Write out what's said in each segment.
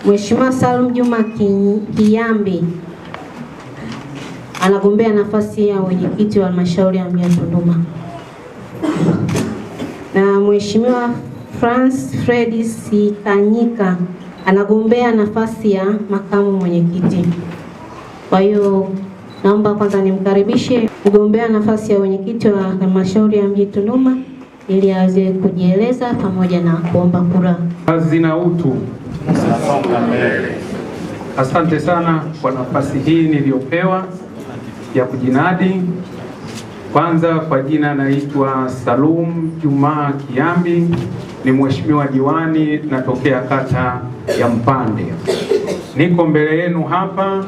Mheshimiwa Salum Juma Kiyambi anagombea nafasi ya mwenyekiti wa halmashauri ya mji wa Tunduma. Na Mheshimiwa France Fredi Sikanyika anagombea nafasi ya makamu mwenyekiti. Kwa hiyo naomba kwanza nimkaribishe mgombea nafasi ya mwenyekiti wa halmashauri ya mji Tunduma ili aweze kujieleza pamoja na kuomba kura. Kazi na utu. Asante sana kwa nafasi hii niliyopewa ya kujinadi. Kwanza kwa jina naitwa Salum Juma Kiyambi, ni mheshimiwa diwani, natokea kata ya Mpande. Niko mbele yenu hapa,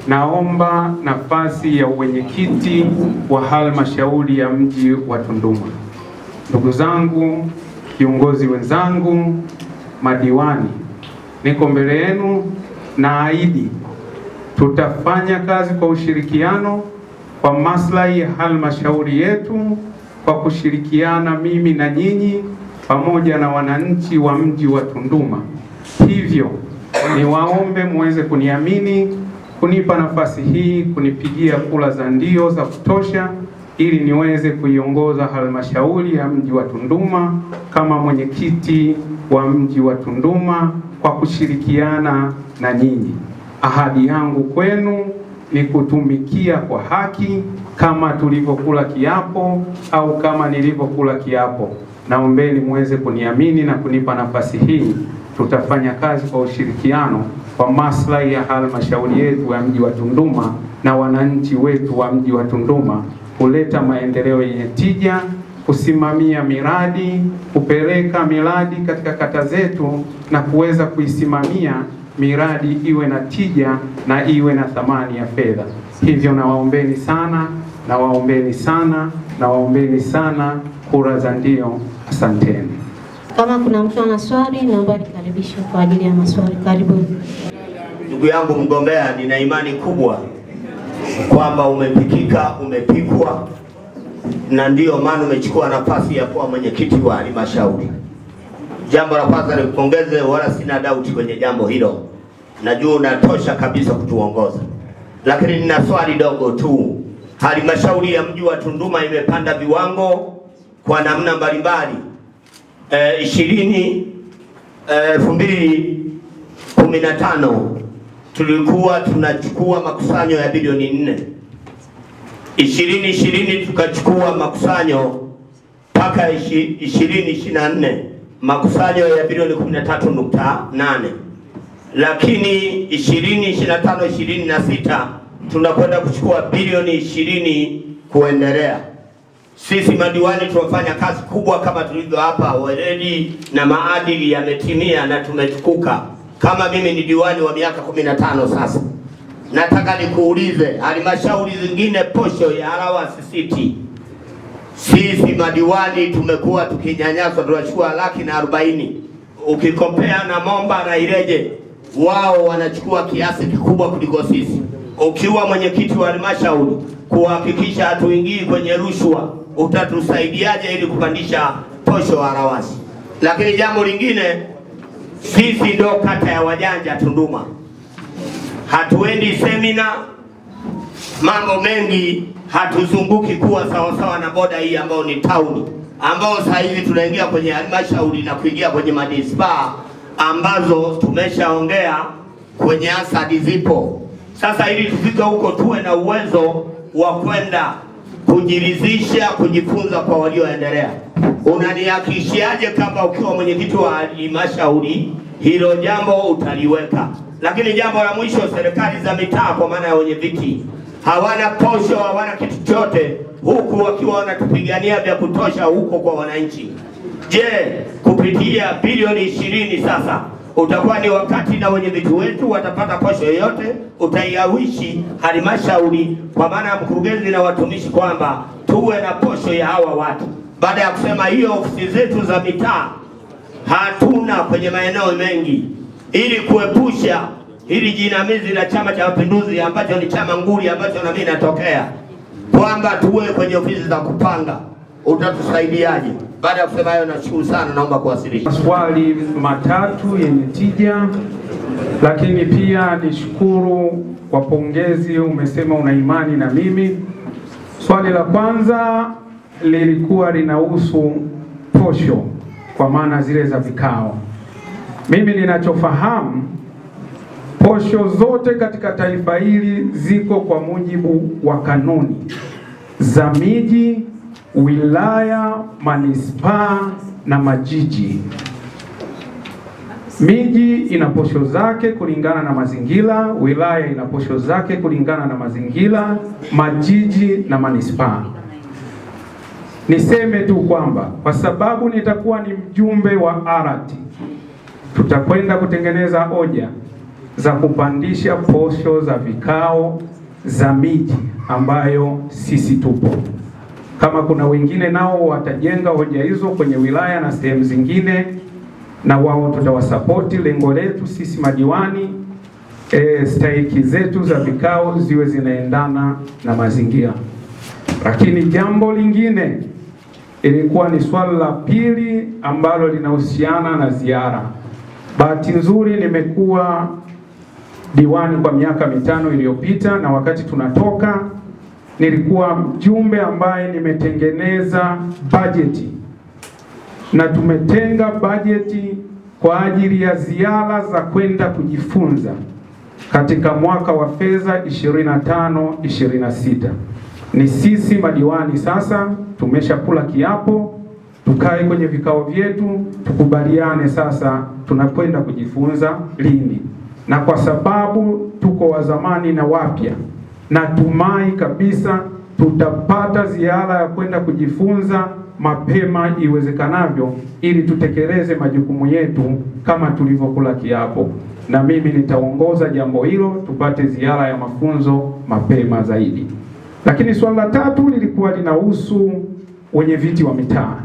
naomba nafasi ya mwenyekiti wa halmashauri ya mji wa Tunduma. Ndugu zangu, viongozi wenzangu, madiwani, niko mbele yenu, naahidi tutafanya kazi kwa ushirikiano kwa maslahi ya halmashauri yetu, kwa kushirikiana mimi na nyinyi pamoja na wananchi wa mji wa Tunduma. Hivyo niwaombe muweze kuniamini, kunipa nafasi hii, kunipigia kura za ndio za kutosha ili niweze kuiongoza halmashauri ya mji wa Tunduma kama mwenyekiti wa mji wa Tunduma kwa kushirikiana na nyinyi. Ahadi yangu kwenu ni kutumikia kwa haki kama tulivyokula kiapo au kama nilivyokula kiapo. Naombeni muweze kuniamini na kunipa nafasi hii. Tutafanya kazi kwa ushirikiano kwa maslahi ya halmashauri yetu ya mji wa Tunduma na wananchi wetu wa mji wa Tunduma, kuleta maendeleo yenye tija, kusimamia miradi, kupeleka miradi katika kata zetu na kuweza kuisimamia miradi iwe na tija na iwe na thamani ya fedha. Hivyo nawaombeni sana, nawaombeni sana, nawaombeni sana kura za ndio. Asanteni. Kama kuna mtu ana swali, naomba nikaribishe kwa ajili ya maswali. Karibu. Ndugu yangu mgombea, nina imani kubwa kwamba umepikika, umepikwa, na ndio maana umechukua nafasi ya kuwa mwenyekiti wa halmashauri. Jambo la kwanza nikupongeze, wala sina doubt kwenye jambo hilo. Najua unatosha kabisa kutuongoza. Lakini nina swali dogo tu. Halmashauri ya mji wa Tunduma imepanda viwango kwa namna mbalimbali. 2015 tulikuwa tunachukua makusanyo ya bilioni 4. 2020 tukachukua makusanyo mpaka 2024 makusanyo ya bilioni 13.8. Lakini 2025 26 tunakwenda kuchukua bilioni 20 kuendelea. Sisi madiwani tunafanya kazi kubwa kama tulivyo hapa, weledi na maadili yametimia na tumetukuka. Kama mimi ni diwani wa miaka 15 sasa, nataka nikuulize, halmashauri zingine posho ya allowance city, sisi madiwani tumekuwa tukinyanyaswa, tunachukua 140,000. Ukikompea na Momba na Ileje, wao wanachukua kiasi kikubwa kuliko sisi. Ukiwa mwenyekiti wa halmashauri kuhakikisha hatuingii kwenye rushwa, utatusaidiaje ili kupandisha posho allowance? Lakini jambo lingine, sisi ndo kata ya wajanja Tunduma. Hatuendi semina, mambo mengi, hatuzunguki kuwa sawa na boda hii ambao ni town, ambao sasa hivi tunaingia kwenye halmashauri na kuingia kwenye manispaa ambazo tumeshaongea kwenye asadi zipo. Sasa ili tufike huko tuwe na uwezo wa kwenda kujiridhisha, kujifunza kwa walioendelea. Unanihakikishiaje kama ukiwa mwenyekiti wa halmashauri hilo jambo utaliweka? Lakini jambo la mwisho, serikali za mitaa kwa maana ya wenye viti hawana posho, hawana kitu chote, huku wakiwa wanatupigania vya kutosha huko kwa wananchi. Je, kupitia bilioni 20 sasa utakuwa ni wakati na wenye vitu wetu watapata posho yoyote? Utaiawishi halmashauri kwa maana ya mkurugenzi na watumishi kwamba tuwe na posho ya hawa watu. Baada ya kusema hiyo, ofisi zetu za mitaa hatuna kwenye maeneo mengi, ili kuepusha hili jinamizi la Chama cha Mapinduzi ambacho ni chama nguli ambacho na mimi natokea, kwamba tuwe kwenye ofisi za kupanga. utatusaidiaje? Baada ya kusema hayo, nashukuru sana, naomba kuwasilisha. Maswali matatu yenye tija, lakini pia nishukuru kwa pongezi. Umesema una imani na mimi. Swali la kwanza lilikuwa linahusu posho, kwa maana zile za vikao. Mimi ninachofahamu, posho zote katika taifa hili ziko kwa mujibu wa kanuni za miji, wilaya, manispaa na majiji. Miji ina posho zake kulingana na mazingira, wilaya ina posho zake kulingana na mazingira, majiji na manispaa. Niseme tu kwamba kwa sababu nitakuwa ni mjumbe wa ARAT, tutakwenda kutengeneza hoja za kupandisha posho za vikao za miji ambayo sisi tupo. Kama kuna wengine nao watajenga hoja hizo kwenye wilaya na sehemu zingine, na wao tutawasapoti. Lengo letu sisi madiwani, stahiki zetu za vikao ziwe zinaendana na mazingira. Lakini jambo lingine ilikuwa ni swali la pili ambalo linahusiana na ziara. Bahati nzuri nimekuwa diwani kwa miaka 5 iliyopita, na wakati tunatoka nilikuwa mjumbe ambaye nimetengeneza bajeti, na tumetenga bajeti kwa ajili ya ziara za kwenda kujifunza katika mwaka wa fedha 25-26. Ni sisi madiwani sasa tumeshakula kiapo, tukae kwenye vikao vyetu tukubaliane sasa tunakwenda kujifunza lini. Na kwa sababu tuko wa zamani na wapya, natumai kabisa tutapata ziara ya kwenda kujifunza mapema iwezekanavyo, ili tutekeleze majukumu yetu kama tulivyokula kiapo. Na mimi nitaongoza jambo hilo, tupate ziara ya mafunzo mapema zaidi. Lakini swali la tatu lilikuwa linahusu wenye viti wa mitaa.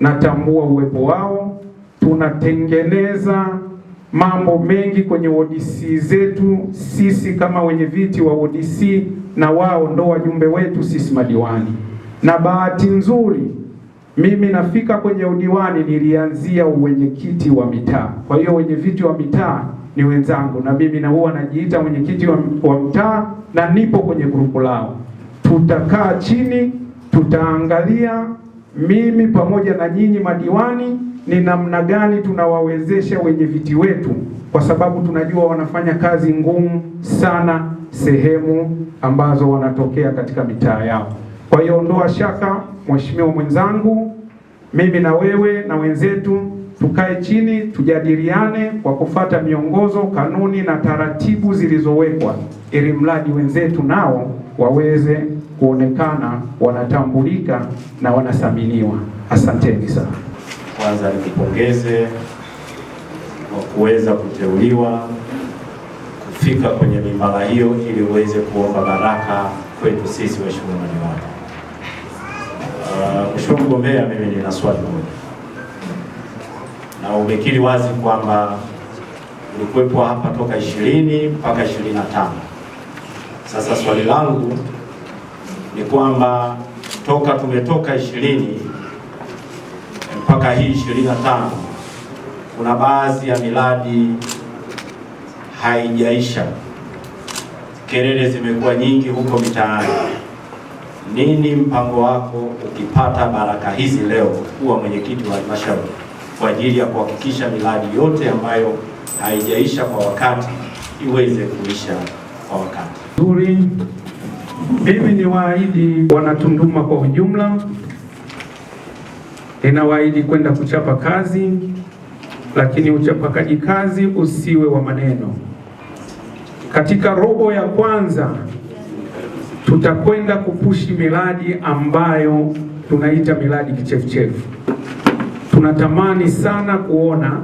Natambua uwepo wao, tunatengeneza mambo mengi kwenye ODC zetu sisi kama wenye viti wa ODC, na wao ndo wajumbe wetu sisi madiwani. Na bahati nzuri mimi nafika kwenye udiwani nilianzia uwenyekiti wa mitaa. Kwa hiyo wenye viti wa mitaa ni wenzangu, na mimi na huwa najiita mwenyekiti wa mtaa na nipo kwenye grupu lao. Tutakaa chini, tutaangalia mimi pamoja na nyinyi madiwani ni namna gani tunawawezesha wenye viti wetu, kwa sababu tunajua wanafanya kazi ngumu sana sehemu ambazo wanatokea katika mitaa yao. Kwa hiyo ondoa shaka mheshimiwa mwenzangu, mimi na wewe na wenzetu tukae chini tujadiliane kwa kufata miongozo, kanuni na taratibu zilizowekwa, ili mradi wenzetu nao waweze kuonekana wanatambulika na wanathaminiwa. Asanteni sana. Kwanza nikupongeze kwa kuweza kuteuliwa kufika kwenye mimbara hiyo ili uweze kuomba baraka kwetu sisi waheshimiwa madiwani. Mheshimiwa mgombea, mimi nina swali moja, na umekiri wazi kwamba ulikuwepo hapa toka 20 mpaka 25. Sasa swali langu ni kwamba toka tumetoka 20 mpaka hii 25 kuna baadhi ya miradi haijaisha, kelele zimekuwa nyingi huko mitaani. Nini mpango wako ukipata baraka hizi leo kuwa mwenyekiti wa halmashauri kwa ajili ya kuhakikisha miradi yote ambayo haijaisha kwa wakati iweze kuisha kwa wakati? Nzuri, mimi ni waahidi wanatunduma kwa ujumla, ninawaahidi kwenda kuchapa kazi, lakini uchapakaji kazi usiwe wa maneno. Katika robo ya kwanza tutakwenda kupushi miradi ambayo tunaita miradi kichefuchefu. Tunatamani sana kuona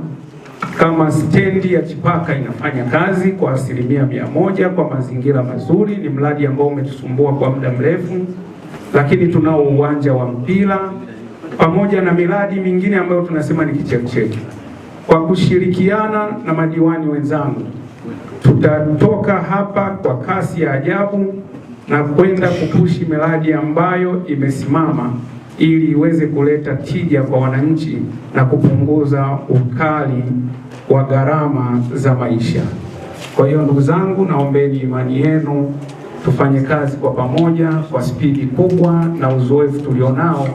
kama stendi ya Chipaka inafanya kazi kwa 100% kwa mazingira mazuri. Ni mradi ambao umetusumbua kwa muda mrefu, lakini tunao uwanja wa mpira pamoja na miradi mingine ambayo tunasema ni kichefuchefu. Kwa kushirikiana na madiwani wenzangu, tutatoka hapa kwa kasi ya ajabu na kwenda kupushi miradi ambayo imesimama ili iweze kuleta tija kwa wananchi na kupunguza ukali wa gharama za maisha. Kwa hiyo ndugu zangu, naombeni imani yenu, tufanye kazi kwa pamoja kwa spidi kubwa na uzoefu tulionao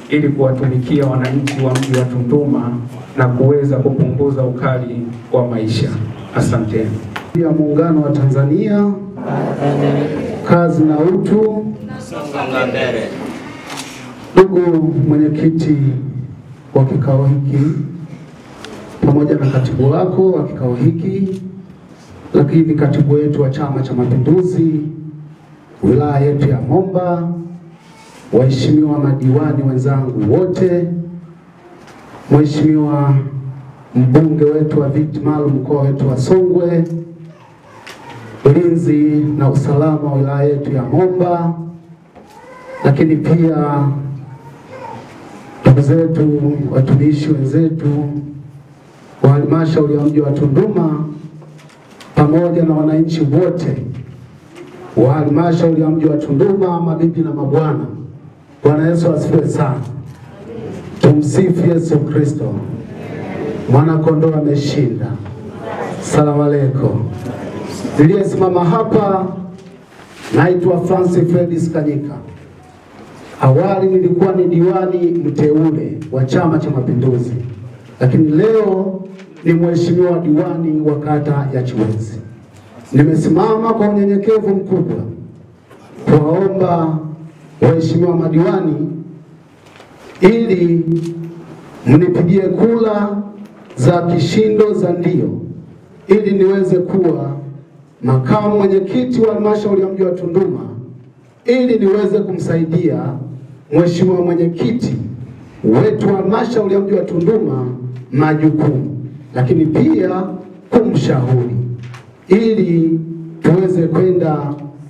ili kuwatumikia wananchi wa mji wa Tunduma na kuweza kupunguza ukali wa maisha. Asanteni. Ya Muungano wa Tanzania, kazi na utu. Songa mbele. Ndugu mwenyekiti wa kikao hiki pamoja na katibu wako wa kikao hiki, lakini katibu wetu wa Chama cha Mapinduzi wilaya yetu ya Momba, waheshimiwa madiwani wenzangu wote, mheshimiwa mbunge wetu wa viti maalum mkoa wetu wa Songwe, ulinzi na usalama wa wilaya yetu ya Momba, lakini pia ndugu zetu watumishi wenzetu wa halmashauri ya mji wa Tunduma pamoja na wananchi wote wa halmashauri ya mji wa Tunduma, mabibi na mabwana. Bwana Yesu asifiwe sana. Tumsifu Yesu Kristo. Mwana kondoo ameshinda. Salamu alaykum. Niliyesimama hapa naitwa Francis Fredis Kanyika. Awali nilikuwa ni diwani mteule wa Chama cha Mapinduzi, lakini leo ni mheshimiwa diwani wa kata ya Chiwezi. Nimesimama kwa unyenyekevu mkubwa kuwaomba waheshimiwa madiwani ili mnipigie kula za kishindo za ndio ili niweze kuwa makamu mwenyekiti wa halmashauri ya mji wa Tunduma, ili niweze kumsaidia mheshimiwa mwenyekiti wetu wa halmashauri ya mji wa Tunduma majukumu, lakini pia kumshauri ili tuweze kwenda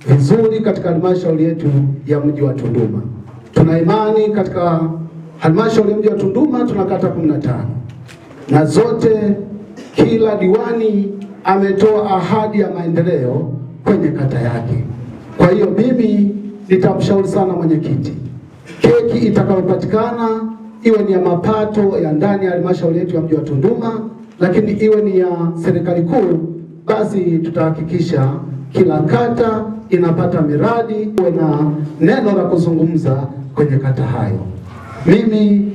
vizuri katika halmashauri yetu ya mji wa Tunduma. Tuna imani katika halmashauri ya mji wa Tunduma tuna kata 15 na zote kila diwani ametoa ahadi ya maendeleo kwenye kata yake. Kwa hiyo mimi nitamshauri sana mwenyekiti, keki itakayopatikana iwe ni ya mapato ya ndani ya halmashauri yetu ya mji wa Tunduma, lakini iwe ni ya serikali kuu, basi tutahakikisha kila kata inapata miradi, uwe na neno la kuzungumza kwenye kata hayo. Mimi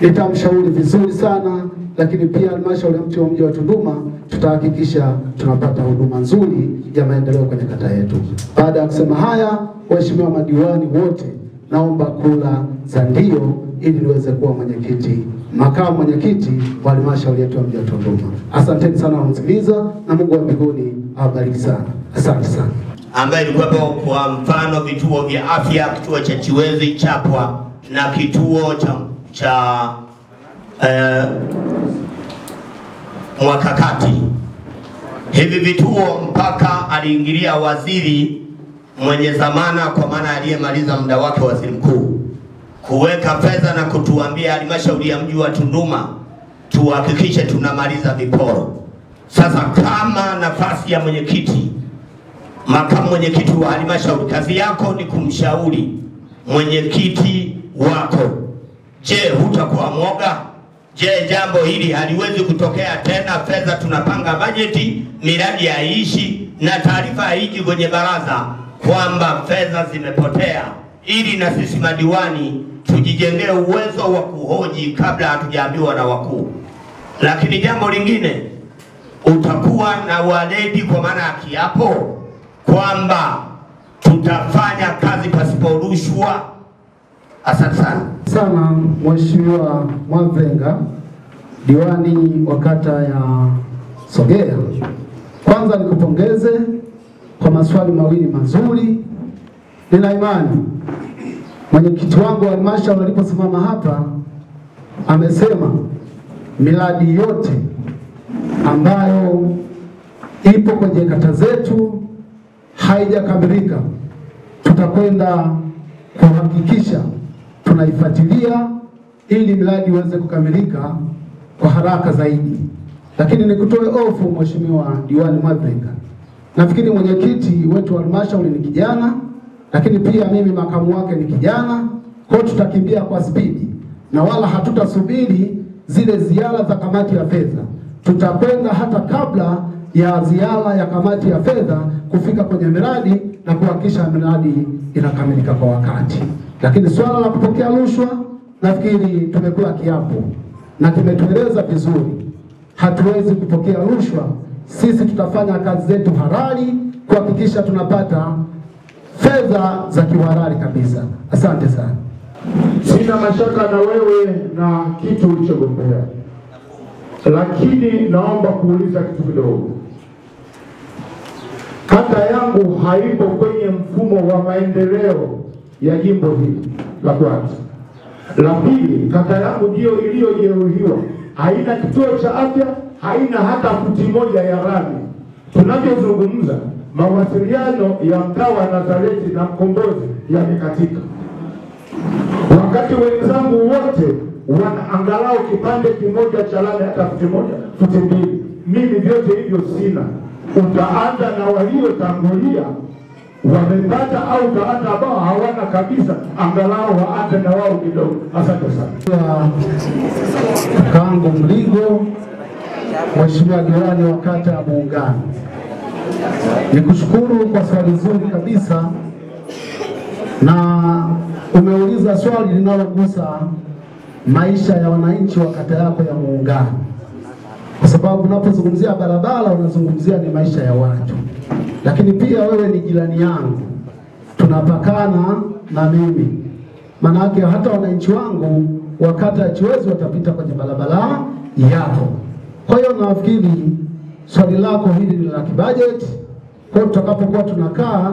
nitamshauri vizuri sana, lakini pia halmashauri ya mji wa Tunduma tutahakikisha tunapata huduma nzuri ya maendeleo kwenye kata yetu. Baada ya kusema haya, waheshimiwa madiwani wote, naomba kula za ndio ili niweze kuwa mwenyekiti, makamu mwenyekiti wa halmashauri yetu ya mji wa Tunduma. Asanteni sana kumsikiliza, na Mungu wa mbinguni awabariki sana. Asante sana. Ambaye ilikuwepo kwa mfano vituo vya afya, kituo cha Chiwezi Chapwa na kituo cha Mwakakati. Hivi vituo mpaka aliingilia waziri mwenye zamana, kwa maana aliyemaliza muda wake, waziri mkuu, kuweka fedha na kutuambia halmashauri ya mji wa Tunduma tuhakikishe tunamaliza viporo. Sasa kama nafasi ya mwenyekiti, makamu mwenyekiti wa halmashauri, kazi yako ni kumshauri mwenyekiti wako. Je, hutakuwa mwoga? Je, jambo hili haliwezi kutokea tena? Fedha tunapanga bajeti, miradi haiishi na taarifa haiji kwenye baraza kwamba fedha zimepotea, ili na sisi madiwani tujijengee uwezo wa kuhoji kabla hatujaambiwa na wakuu. Lakini jambo lingine, utakuwa na waledi kwa maana ya kiapo kwamba tutafanya kazi pasipo rushwa. Asante sana Mheshimiwa Mwavenga, diwani wa kata ya Sogea. Kwanza nikupongeze kwa maswali mawili mazuri. Nina imani mwenyekiti wangu wa halmashauri aliposimama hapa amesema miradi yote ambayo ipo kwenye kata zetu haijakamilika, tutakwenda kuhakikisha tunaifuatilia ili miradi iweze kukamilika kwa haraka zaidi. Lakini nikutoe hofu Mheshimiwa Diwani Mwavenga, nafikiri mwenyekiti wetu wa halmashauri ni kijana, lakini pia mimi makamu wake ni kijana, kwa tutakimbia kwa spidi na wala hatutasubiri zile ziara za kamati ya fedha. Tutakwenda hata kabla ya ziara ya kamati ya fedha kufika kwenye miradi na kuhakikisha miradi inakamilika kwa wakati. Lakini swala la kupokea rushwa, nafikiri tumekula kiapo na tumetueleza vizuri, hatuwezi kupokea rushwa. Sisi tutafanya kazi zetu halali kuhakikisha tunapata fedha za kihalali kabisa. Asante sana. Sina mashaka na wewe na kitu ulichogombea, lakini naomba kuuliza kitu kidogo. Kata yangu haipo kwenye mfumo wa maendeleo ya jimbo hili, la kwanza. La pili, kata yangu ndio iliyojeruhiwa, haina kituo cha afya, haina hata futi moja ya rami. Tunapozungumza mawasiliano ya mtaa wa Nazareti na Mkombozi yamekatika, wakati wenzangu wote wana angalau kipande kimoja cha lami, hata futi moja, futi mbili. Mimi vyote hivyo sina. Utaanza na waliotangulia wamepata, au utaanza ambao hawana kabisa, angalau waanze na wao kidogo. Asante sana. Kango Mligo, Mheshimiwa Diwani wa kata ya Muungano, nikushukuru kwa swali zuri kabisa, na umeuliza swali linalogusa maisha ya wananchi wa kata yako ya Muungano, kwa sababu unapozungumzia barabara unazungumzia ni maisha ya watu. Lakini pia wewe ni jirani yangu, tunapakana na mimi, manake hata wananchi wangu wa kata ya Chiwezi watapita kwenye barabara yako. Kwa hiyo nafikiri swali lako hili ni la kibudget. Kwa tutakapokuwa tunakaa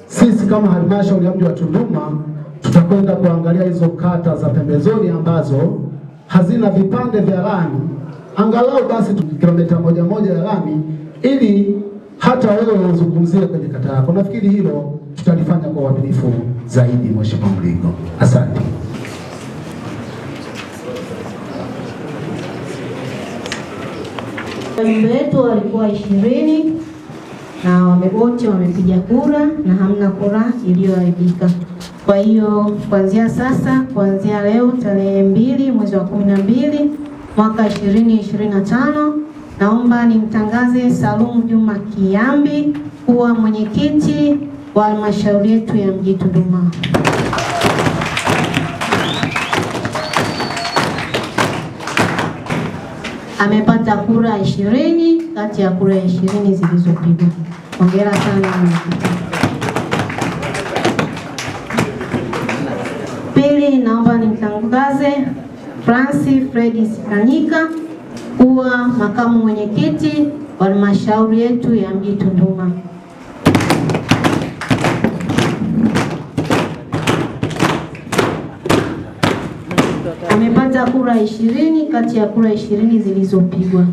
sisi kama halmashauri ya mji wa Tunduma, tutakwenda kuangalia hizo kata za pembezoni ambazo hazina vipande vya lami, angalau basi kilomita moja ya lami, ili hata wewe uzungumzie kwenye kata yako. Nafikiri hilo tutalifanya kwa uadilifu zaidi, Mheshimiwa Mligo. Asante. Wajumbe wetu walikuwa 20 na wote wamepiga kura na hamna kura iliyoharibika. Kwa hiyo kuanzia leo tarehe 2 mwezi wa 12 mwaka 2025, naomba nimtangaze Salum Juma Kiambi kuwa mwenyekiti wa halmashauri yetu ya mji Tunduma. Amepata kura 20 kati ya kura 20 zilizopigwa. Hongera sana mwenyekiti. Pili, naomba nimtangaze Francis Fredi Sikanyika kuwa makamu mwenyekiti wa halmashauri yetu ya mji Tunduma. Amepata kura 20 kati ya kura 20 zilizopigwa.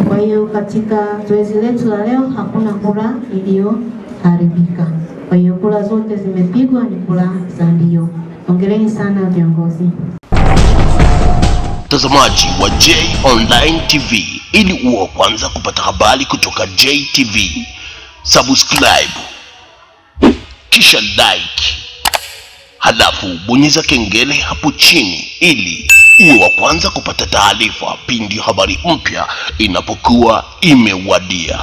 Kwa hiyo katika zoezi letu la leo hakuna kura iliyoharibika. Kwa hiyo kura zote zimepigwa ni kura za ndio. Hongereni sana viongozi. Mtazamaji wa J Online TV, ili uwe kwanza kupata habari kutoka JTV, subscribe kisha like, halafu bonyeza kengele hapo chini ili uwe wa kwanza kupata taarifa pindi habari mpya inapokuwa imewadia.